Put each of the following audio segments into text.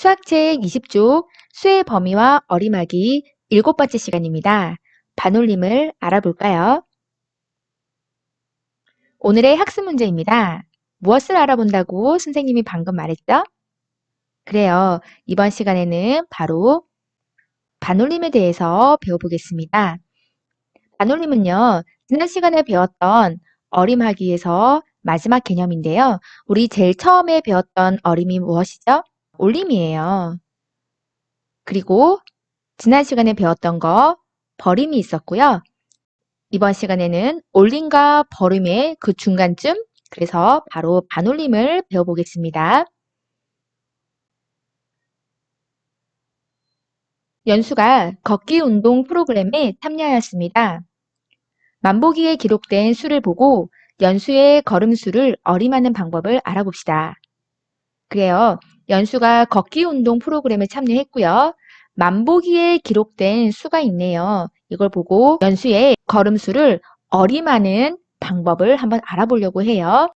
수학책 20쪽 수의 범위와 어림하기 7번째 시간입니다. 반올림을 알아볼까요? 오늘의 학습 문제입니다. 무엇을 알아본다고 선생님이 방금 말했죠? 그래요. 이번 시간에는 바로 반올림에 대해서 배워보겠습니다. 반올림은요, 지난 시간에 배웠던 어림하기에서 마지막 개념인데요. 우리 제일 처음에 배웠던 어림이 무엇이죠? 올림이에요. 그리고 지난 시간에 배웠던 거 버림이 있었고요. 이번 시간에는 올림과 버림의 그 중간쯤, 그래서 바로 반올림을 배워보겠습니다. 연수가 걷기 운동 프로그램에 참여하였습니다. 만보기에 기록된 수를 보고 연수의 걸음수를 어림하는 방법을 알아봅시다. 그래요. 연수가 걷기 운동 프로그램에 참여했고요. 만보기에 기록된 수가 있네요. 이걸 보고 연수의 걸음수를 어림하는 방법을 한번 알아보려고 해요.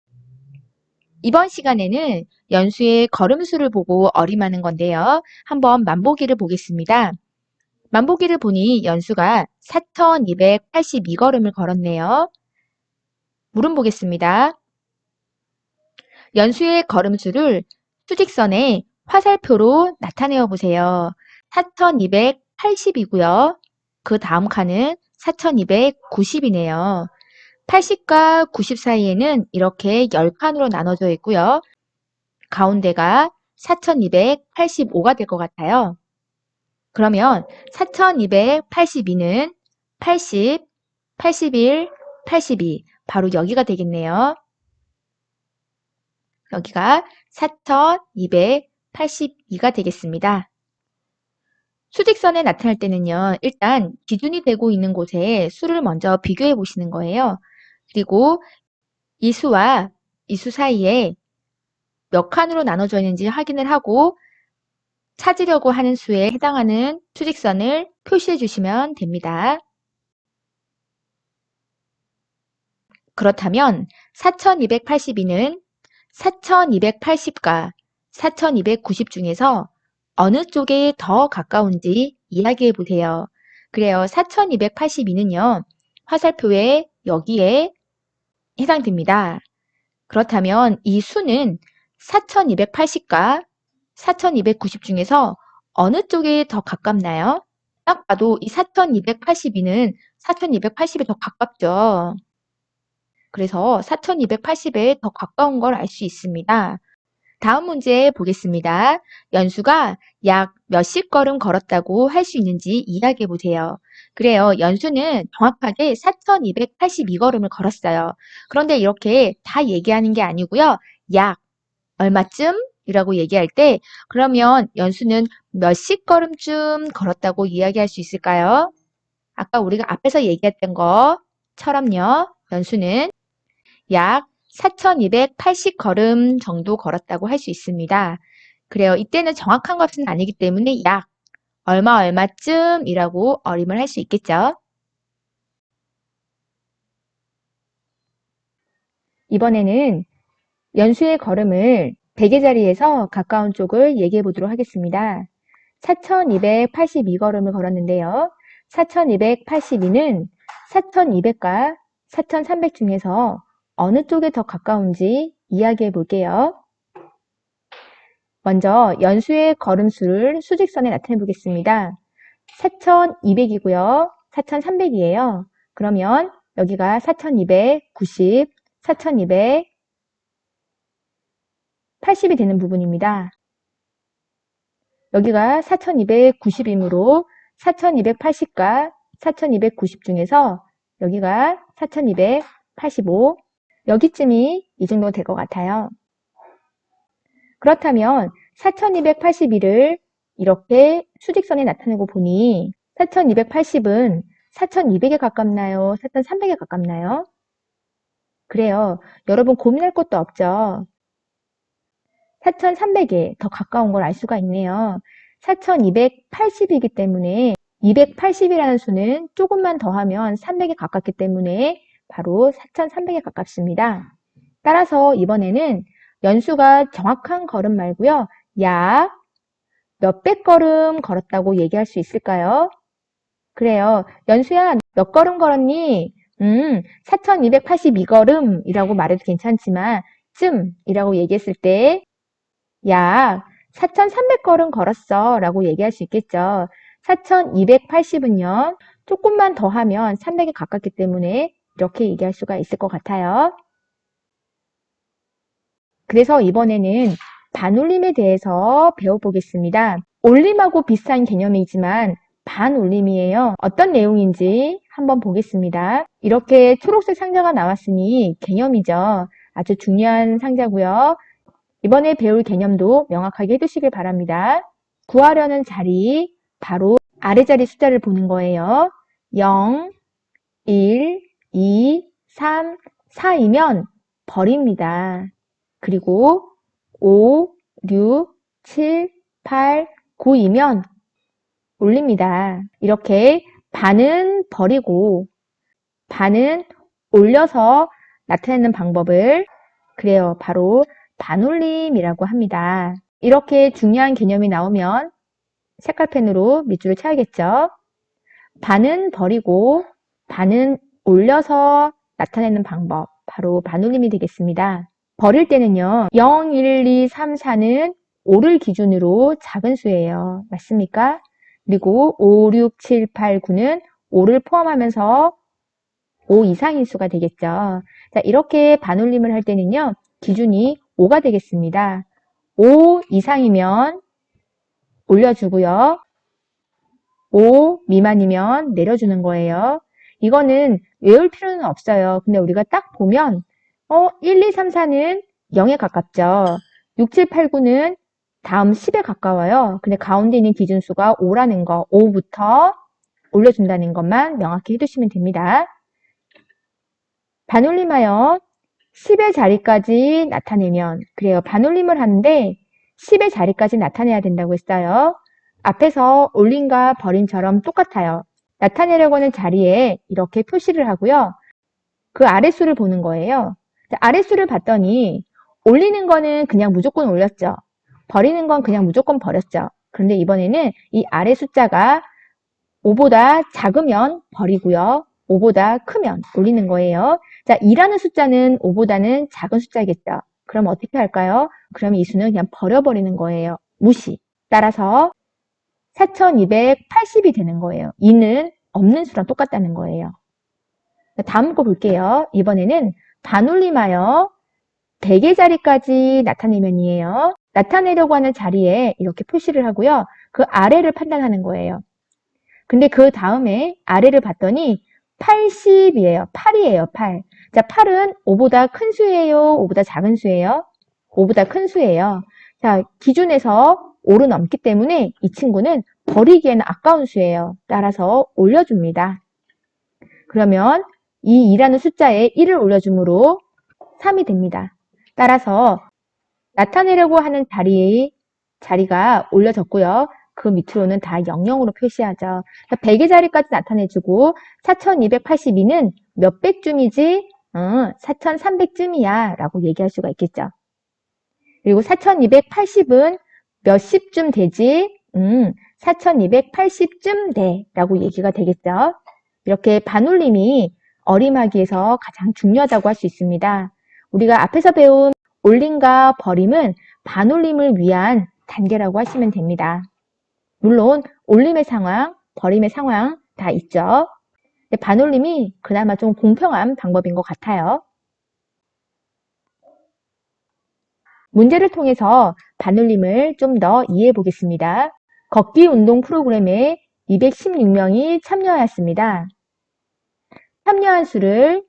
이번 시간에는 연수의 걸음수를 보고 어림하는 건데요. 한번 만보기를 보겠습니다. 만보기를 보니 연수가 4,282걸음을 걸었네요. 물음 보겠습니다. 연수의 걸음수를 수직선에 화살표로 나타내어 보세요. 4,280이고요. 그 다음 칸은 4,290이네요. 80과 90 사이에는 이렇게 10칸으로 나눠져 있고요. 가운데가 4,285가 될 것 같아요. 그러면 4,282는 80, 81, 82 바로 여기가 되겠네요. 여기가 4,282가 되겠습니다. 수직선에 나타날 때는요. 일단 기준이 되고 있는 곳에 수를 먼저 비교해 보시는 거예요. 그리고 이 수와 이 수 사이에 몇 칸으로 나눠져 있는지 확인을 하고 찾으려고 하는 수에 해당하는 수직선을 표시해 주시면 됩니다. 그렇다면 4,282는 4,280과 4,290 중에서 어느 쪽에 더 가까운지 이야기해 보세요. 그래요. 4,282는요. 화살표에 여기에 해당됩니다. 그렇다면 이 수는 4,280과 4,290 중에서 어느 쪽에 더 가깝나요? 딱 봐도 이 4,282는 4,280에 더 가깝죠. 그래서 4,280에 더 가까운 걸 알 수 있습니다. 다음 문제 보겠습니다. 연수가 약 몇십 걸음 걸었다고 할 수 있는지 이야기해 보세요. 그래요. 연수는 정확하게 4,282걸음을 걸었어요. 그런데 이렇게 다 얘기하는 게 아니고요. 약 얼마쯤? 이라고 얘기할 때 그러면 연수는 몇십 걸음쯤 걸었다고 이야기할 수 있을까요? 아까 우리가 앞에서 얘기했던 것처럼요. 연수는 약 4,280걸음 정도 걸었다고 할 수 있습니다. 그래요. 이때는 정확한 값은 아니기 때문에 약 얼마쯤이라고 어림을 할 수 있겠죠. 이번에는 연수의 걸음을 대개 자리에서 가까운 쪽을 얘기해 보도록 하겠습니다. 4,282걸음을 걸었는데요. 4,282는 4,200과 4,300 중에서 어느 쪽에 더 가까운지 이야기해 볼게요. 먼저 연수의 걸음수를 수직선에 나타내 보겠습니다. 4,200이고요. 4,300이에요. 그러면 여기가 4,290, 4,280이 되는 부분입니다. 여기가 4,290이므로 4,280과 4,290 중에서 여기가 4,285, 여기쯤이 이 정도 될 것 같아요. 그렇다면 4,281을 이렇게 수직선에 나타내고 보니 4,280은 4,200에 가깝나요? 4,300에 가깝나요? 그래요. 여러분 고민할 것도 없죠. 4,300에 더 가까운 걸 알 수가 있네요. 4,280이기 때문에 280이라는 수는 조금만 더하면 300에 가깝기 때문에 바로 4,300에 가깝습니다. 따라서 이번에는 연수가 정확한 걸음 말고요. 약 몇백 걸음 걸었다고 얘기할 수 있을까요? 그래요. 연수야, 몇 걸음 걸었니? 4282걸음이라고 말해도 괜찮지만 쯤이라고 얘기했을 때 약 4300걸음 걸었어 라고 얘기할 수 있겠죠. 4280은요. 조금만 더 하면 300에 가깝기 때문에 이렇게 얘기할 수가 있을 것 같아요. 그래서 이번에는 반올림에 대해서 배워보겠습니다. 올림하고 비슷한 개념이지만 반올림이에요. 어떤 내용인지 한번 보겠습니다. 이렇게 초록색 상자가 나왔으니 개념이죠. 아주 중요한 상자고요. 이번에 배울 개념도 명확하게 해두시길 바랍니다. 구하려는 자리, 바로 아래 자리 숫자를 보는 거예요. 0, 1, 2, 3, 4이면 버립니다. 그리고 5, 6, 7, 8, 9이면 올립니다. 이렇게 반은 버리고 반은 올려서 나타내는 방법을 그래요. 바로 반올림이라고 합니다. 이렇게 중요한 개념이 나오면 색깔펜으로 밑줄을 쳐야겠죠. 반은 버리고 반은 올려서 나타내는 방법, 바로 반올림이 되겠습니다. 버릴 때는요. 0, 1, 2, 3, 4는 5를 기준으로 작은 수예요. 맞습니까? 그리고 5, 6, 7, 8, 9는 5를 포함하면서 5 이상인 수가 되겠죠. 자, 이렇게 반올림을 할 때는요. 기준이 5가 되겠습니다. 5 이상이면 올려주고요. 5 미만이면 내려주는 거예요. 이거는 외울 필요는 없어요. 근데 우리가 딱 보면 1, 2, 3, 4는 0에 가깝죠. 6, 7, 8, 9는 다음 10에 가까워요. 근데 가운데 있는 기준수가 5라는 거, 5부터 올려준다는 것만 명확히 해두시면 됩니다. 반올림하여 10의 자리까지 나타내면, 그래요. 반올림을 하는데 10의 자리까지 나타내야 된다고 했어요. 앞에서 올림과 버림처럼 똑같아요. 나타내려고 하는 자리에 이렇게 표시를 하고요. 그 아랫수를 보는 거예요. 아랫수를 봤더니 올리는 거는 그냥 무조건 올렸죠. 버리는 건 그냥 무조건 버렸죠. 그런데 이번에는 이 아래 숫자가 5보다 작으면 버리고요. 5보다 크면 올리는 거예요. 자, 2라는 숫자는 5보다는 작은 숫자겠죠. 그럼 어떻게 할까요? 그럼 이 수는 그냥 버려버리는 거예요. 무시. 따라서 4280이 되는 거예요. 2는 없는 수랑 똑같다는 거예요. 다음 거 볼게요. 이번에는 반올림하여 100의 자리까지 나타내면이에요. 나타내려고 하는 자리에 이렇게 표시를 하고요. 그 아래를 판단하는 거예요. 근데 그 다음에 아래를 봤더니 80이에요. 8이에요. 8. 자, 8은 5보다 큰 수예요? 5보다 작은 수예요? 5보다 큰 수예요. 자, 기준에서 5를 넘기 때문에 이 친구는 버리기에는 아까운 수예요. 따라서 올려줍니다. 그러면 이 2라는 숫자에 1을 올려주므로 3이 됩니다. 따라서 나타내려고 하는 자리가 올려졌고요. 그 밑으로는 다 00으로 표시하죠. 100의 자리까지 나타내주고 4282는 몇 백쯤이지? 4300쯤이야 라고 얘기할 수가 있겠죠. 그리고 4280은 몇십쯤 되지? 4280쯤 돼 라고 얘기가 되겠죠. 이렇게 반올림이 어림하기에서 가장 중요하다고 할 수 있습니다. 우리가 앞에서 배운 올림과 버림은 반올림을 위한 단계라고 하시면 됩니다. 물론 올림의 상황, 버림의 상황 다 있죠. 근데 반올림이 그나마 좀 공평한 방법인 것 같아요. 문제를 통해서 반올림을 좀 더 이해해 보겠습니다. 걷기 운동 프로그램에 216명이 참여하였습니다. 참여한 수를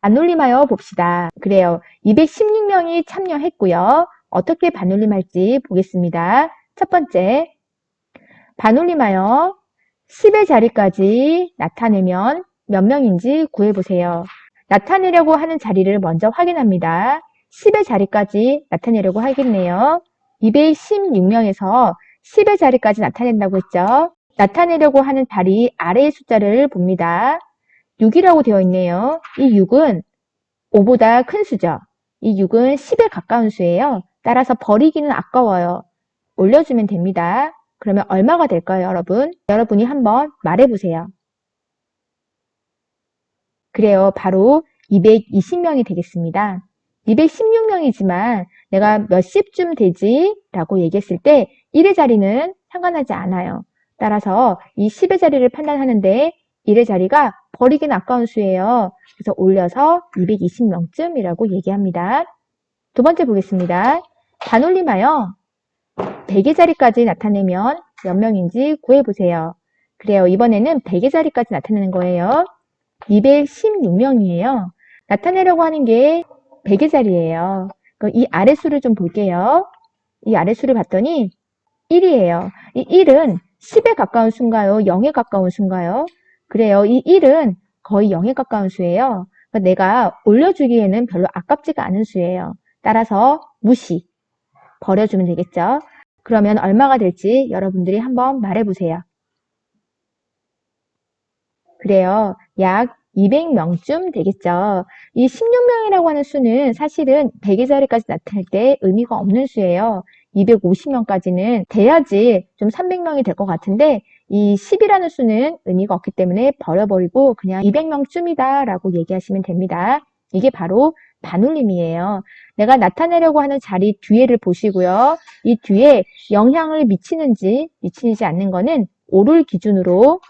반올림하여 봅시다. 그래요. 216명이 참여했고요. 어떻게 반올림할지 보겠습니다. 첫 번째, 반올림하여 10의 자리까지 나타내면 몇 명인지 구해보세요. 나타내려고 하는 자리를 먼저 확인합니다. 10의 자리까지 나타내려고 하겠네요. 216명에서 10의 자리까지 나타낸다고 했죠. 나타내려고 하는 자리 아래의 숫자를 봅니다. 6이라고 되어 있네요. 이 6은 5보다 큰 수죠. 이 6은 10에 가까운 수예요. 따라서 버리기는 아까워요. 올려주면 됩니다. 그러면 얼마가 될까요, 여러분? 여러분이 한번 말해보세요. 그래요. 바로 220명이 되겠습니다. 216명이지만 내가 몇 십쯤 되지? 라고 얘기했을 때 1의 자리는 상관하지 않아요. 따라서 이 10의 자리를 판단하는데 1의 자리가 버리긴 아까운 수예요. 그래서 올려서 220명쯤이라고 얘기합니다. 두 번째 보겠습니다. 반올림하여 100의 자리까지 나타내면 몇 명인지 구해보세요. 그래요. 이번에는 100의 자리까지 나타내는 거예요. 216명이에요. 나타내려고 하는 게 100의 자리예요. 그럼 이 아래수를 좀 볼게요. 이 아래수를 봤더니 1이에요. 이 1은 10에 가까운 수인가요? 0에 가까운 수인가요? 그래요. 이 1은 거의 0에 가까운 수예요. 그러니까 내가 올려주기에는 별로 아깝지가 않은 수예요. 따라서 무시, 버려주면 되겠죠. 그러면 얼마가 될지 여러분들이 한번 말해보세요. 그래요. 약 200명쯤 되겠죠. 이 16명이라고 하는 수는 사실은 100의 자리까지 나타날 때 의미가 없는 수예요. 250명까지는 돼야지 좀 300명이 될 것 같은데 이 10이라는 수는 의미가 없기 때문에 버려버리고 그냥 200명쯤이다 라고 얘기하시면 됩니다. 이게 바로 반올림이에요. 내가 나타내려고 하는 자리 뒤에를 보시고요. 이 뒤에 영향을 미치는지 미치지 않는 거는 5를 기준으로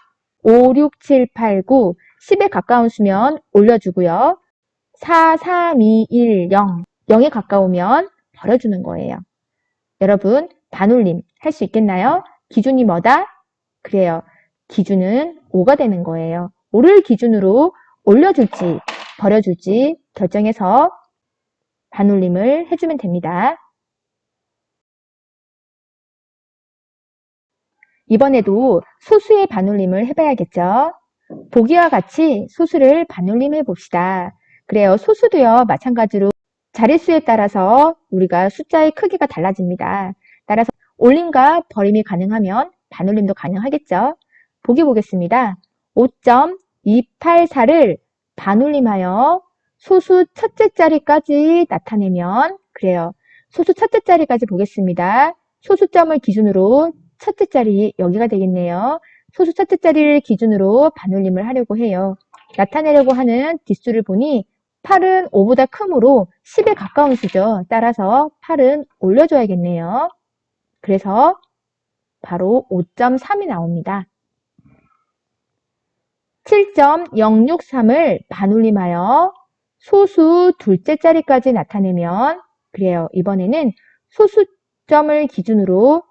5, 6, 7, 8, 9, 10에 가까운 수면 올려주고요. 4, 3, 2, 1, 0, 0에 가까우면 버려주는 거예요. 여러분, 반올림 할 수 있겠나요? 기준이 뭐다? 그래요. 기준은 5가 되는 거예요. 5를 기준으로 올려줄지 버려줄지 결정해서 반올림을 해주면 됩니다. 이번에도 소수의 반올림을 해봐야겠죠? 보기와 같이 소수를 반올림해 봅시다. 그래요. 소수도요. 마찬가지로 자릿수에 따라서 우리가 숫자의 크기가 달라집니다. 따라서 올림과 버림이 가능하면 반올림도 가능하겠죠? 보기 보겠습니다. 5.284를 반올림하여 소수 첫째 자리까지 나타내면 그래요. 소수 첫째 자리까지 보겠습니다. 소수점을 기준으로 첫째 자리 여기가 되겠네요. 소수 첫째 자리를 기준으로 반올림을 하려고 해요. 나타내려고 하는 뒷수를 보니 8은 5보다 크므로 10에 가까운 수죠. 따라서 8은 올려줘야겠네요. 그래서 바로 5.3이 나옵니다. 7.063을 반올림하여 소수 둘째 자리까지 나타내면 그래요. 이번에는 소수점을 기준으로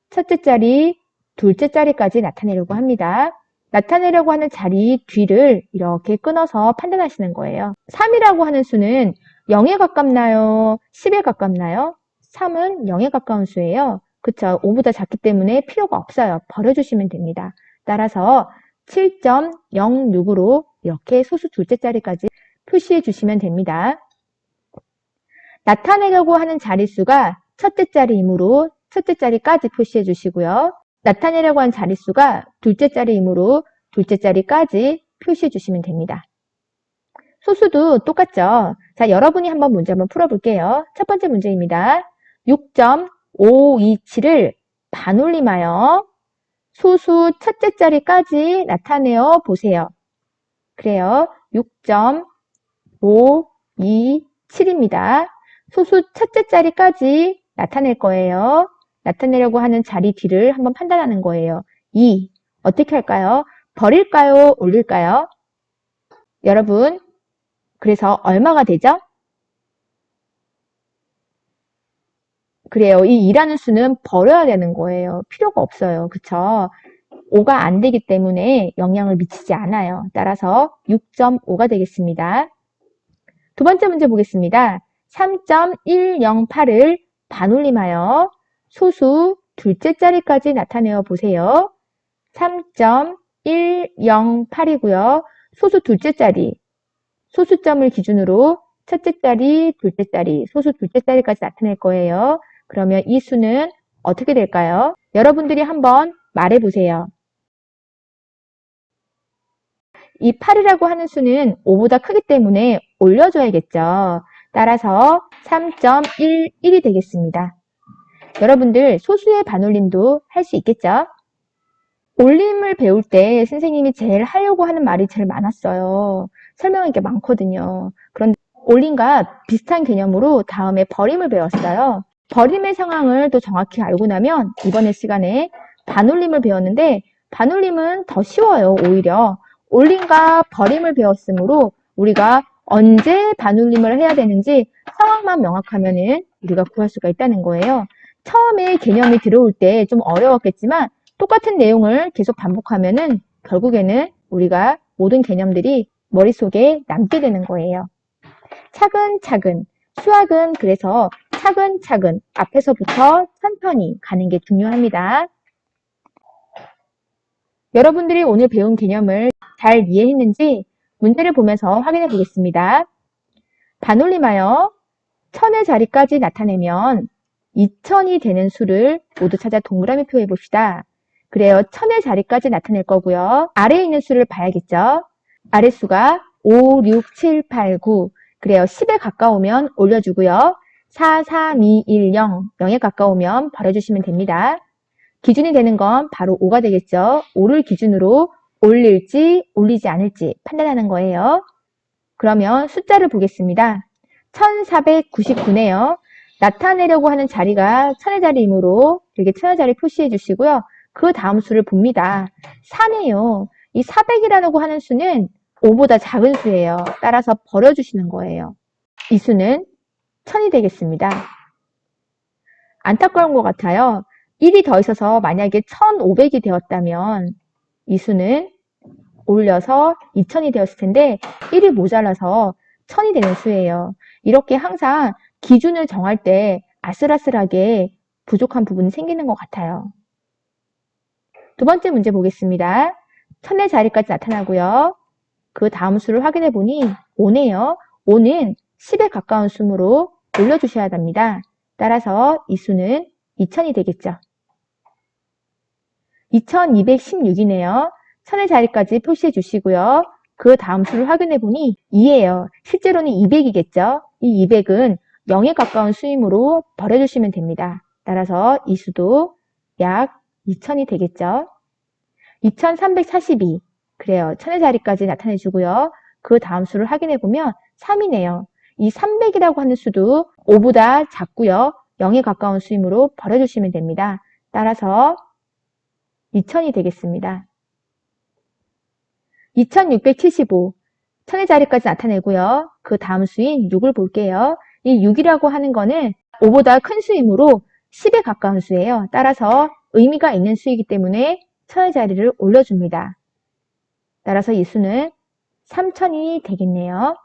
첫째 자리, 둘째 자리까지 나타내려고 합니다. 나타내려고 하는 자리 뒤를 이렇게 끊어서 판단하시는 거예요. 3이라고 하는 수는 0에 가깝나요? 10에 가깝나요? 3은 0에 가까운 수예요. 그쵸? 5보다 작기 때문에 필요가 없어요. 버려주시면 됩니다. 따라서 7.06으로 이렇게 소수 둘째 자리까지 표시해 주시면 됩니다. 나타내려고 하는 자릿수가 첫째 자리이므로 첫째 자리까지 표시해 주시고요. 나타내려고 하는 자릿수가 둘째 자리이므로 둘째 자리까지 표시해 주시면 됩니다. 소수도 똑같죠? 자, 여러분이 문제 한번 풀어볼게요. 첫 번째 문제입니다. 6.527을 반올림하여 소수 첫째 자리까지 나타내어 보세요. 그래요. 6.527입니다. 소수 첫째 자리까지 나타낼 거예요. 나타내려고 하는 자리 뒤를 한번 판단하는 거예요. 2. 어떻게 할까요? 버릴까요? 올릴까요? 여러분, 그래서 얼마가 되죠? 그래요. 이 2라는 수는 버려야 되는 거예요. 필요가 없어요. 그쵸? 5가 안 되기 때문에 영향을 미치지 않아요. 따라서 6.5가 되겠습니다. 두 번째 문제 보겠습니다. 3.108을 반올림하여 소수 둘째 자리까지 나타내어 보세요. 3.108이고요. 소수 둘째 자리, 소수점을 기준으로 첫째 자리, 둘째 자리, 소수 둘째 자리까지 나타낼 거예요. 그러면 이 수는 어떻게 될까요? 여러분들이 한번 말해보세요. 이 8이라고 하는 수는 5보다 크기 때문에 올려줘야겠죠. 따라서 3.11이 되겠습니다. 여러분들 소수의 반올림도 할 수 있겠죠? 올림을 배울 때 선생님이 제일 하려고 하는 말이 제일 많았어요. 설명할 게 많거든요. 그런데 올림과 비슷한 개념으로 다음에 버림을 배웠어요. 버림의 상황을 또 정확히 알고 나면 이번에 시간에 반올림을 배웠는데 반올림은 더 쉬워요. 오히려 올림과 버림을 배웠으므로 우리가 언제 반올림을 해야 되는지 상황만 명확하면은 우리가 구할 수가 있다는 거예요. 처음에 개념이 들어올 때 좀 어려웠겠지만 똑같은 내용을 계속 반복하면은 결국에는 우리가 모든 개념들이 머릿속에 남게 되는 거예요. 차근차근, 수학은 그래서 차근차근 앞에서부터 천천히 가는 게 중요합니다. 여러분들이 오늘 배운 개념을 잘 이해했는지 문제를 보면서 확인해 보겠습니다. 반올림하여 천의 자리까지 나타내면 2000이 되는 수를 모두 찾아 동그라미 표해 봅시다. 그래요. 천의 자리까지 나타낼 거고요. 아래에 있는 수를 봐야겠죠. 아랫수가 5, 6, 7, 8, 9. 그래요. 10에 가까우면 올려주고요. 4, 3, 2, 1, 0. 0에 가까우면 버려주시면 됩니다. 기준이 되는 건 바로 5가 되겠죠. 5를 기준으로 올릴지 올리지 않을지 판단하는 거예요. 그러면 숫자를 보겠습니다. 1499네요. 나타내려고 하는 자리가 천의 자리이므로 이렇게 천의 자리 표시해 주시고요. 그 다음 수를 봅니다. 4네요. 이 400이라고 하는 수는 5보다 작은 수예요. 따라서 버려주시는 거예요. 이 수는 1000이 되겠습니다. 안타까운 것 같아요. 1이 더 있어서 만약에 1500이 되었다면 이 수는 올려서 2000이 되었을 텐데 1이 모자라서 1000이 되는 수예요. 이렇게 항상 기준을 정할 때 아슬아슬하게 부족한 부분이 생기는 것 같아요. 두 번째 문제 보겠습니다. 1000의 자리까지 나타나고요. 그 다음 수를 확인해 보니 5네요. 5는 10에 가까운 수로 올려주셔야 됩니다. 따라서 이 수는 2000이 되겠죠. 2216이네요. 1000의 자리까지 표시해 주시고요. 그 다음 수를 확인해 보니 2예요. 실제로는 200이겠죠. 이 200은 0에 가까운 수이므로 버려주시면 됩니다. 따라서 이 수도 약 2000이 되겠죠. 2342. 그래요. 1000의 자리까지 나타내 주고요. 그 다음 수를 확인해 보면 3이네요. 이 300이라고 하는 수도 5보다 작고요. 0에 가까운 수이므로 버려주시면 됩니다. 따라서 2000이 되겠습니다. 2675. 1000의 자리까지 나타내고요. 그 다음 수인 6을 볼게요. 이 6이라고 하는 거는 5보다 큰 수이므로 10에 가까운 수예요. 따라서 의미가 있는 수이기 때문에 1000의 자리를 올려줍니다. 따라서 이 수는 3000이 되겠네요.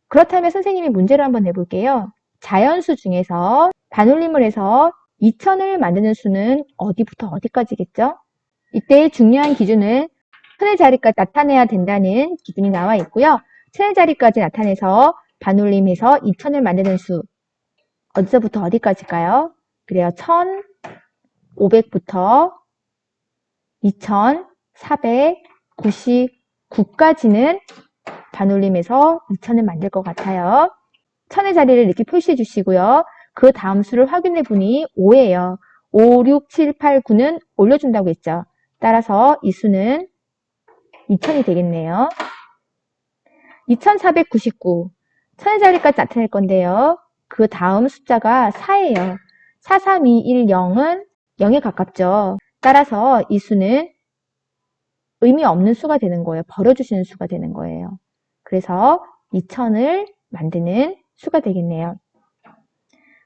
그렇다면 선생님이 문제를 한번 내볼게요. 자연수 중에서 반올림을 해서 2000을 만드는 수는 어디부터 어디까지겠죠? 이때 중요한 기준은 천의 자리까지 나타내야 된다는 기준이 나와 있고요. 천의 자리까지 나타내서 반올림해서 2000을 만드는 수 어디서부터 어디까지일까요? 그래요. 1500부터 2499까지는 반올림해서 2000을 만들 것 같아요. 천의 자리를 이렇게 표시해 주시고요. 그 다음 수를 확인해 보니 5예요. 5, 6, 7, 8, 9는 올려준다고 했죠. 따라서 이 수는 2000이 되겠네요. 2499. 천의 자리까지 나타낼 건데요. 그 다음 숫자가 4예요. 4, 3, 2, 1, 0은 0에 가깝죠. 따라서 이 수는 의미 없는 수가 되는 거예요. 버려주시는 수가 되는 거예요. 그래서 2000을 만드는 수가 되겠네요.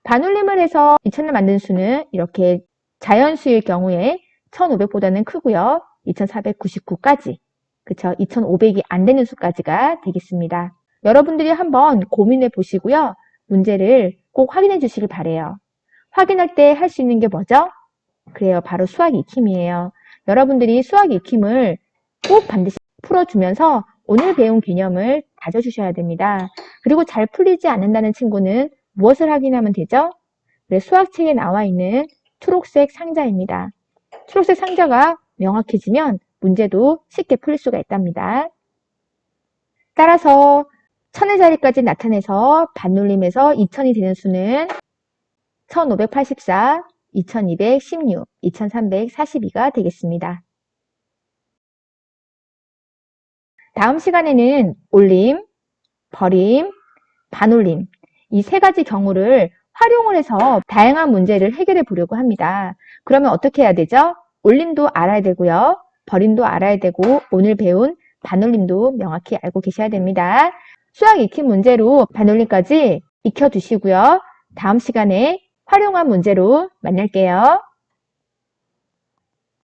반올림을 해서 2000을 만드는 수는 이렇게 자연수일 경우에 1500보다는 크고요. 2499까지. 그쵸? 2500이 안 되는 수까지가 되겠습니다. 여러분들이 한번 고민해 보시고요. 문제를 꼭 확인해 주시길 바래요. 확인할 때 할 수 있는 게 뭐죠? 그래요. 바로 수학 익힘이에요. 여러분들이 수학 익힘을 꼭 반드시 풀어주면서 오늘 배운 개념을 다져주셔야 됩니다. 그리고 잘 풀리지 않는다는 친구는 무엇을 확인하면 되죠? 네, 수학책에 나와 있는 초록색 상자입니다. 초록색 상자가 명확해지면 문제도 쉽게 풀 수가 있답니다. 따라서 천의 자리까지 나타내서 반올림해서 2000이 되는 수는 1584, 2216, 2342가 되겠습니다. 다음 시간에는 올림, 버림, 반올림 이 세 가지 경우를 활용을 해서 다양한 문제를 해결해 보려고 합니다. 그러면 어떻게 해야 되죠? 올림도 알아야 되고요. 버림도 알아야 되고 오늘 배운 반올림도 명확히 알고 계셔야 됩니다. 수학 익힌 문제로 반올림까지 익혀두시고요. 다음 시간에 활용한 문제로 만날게요.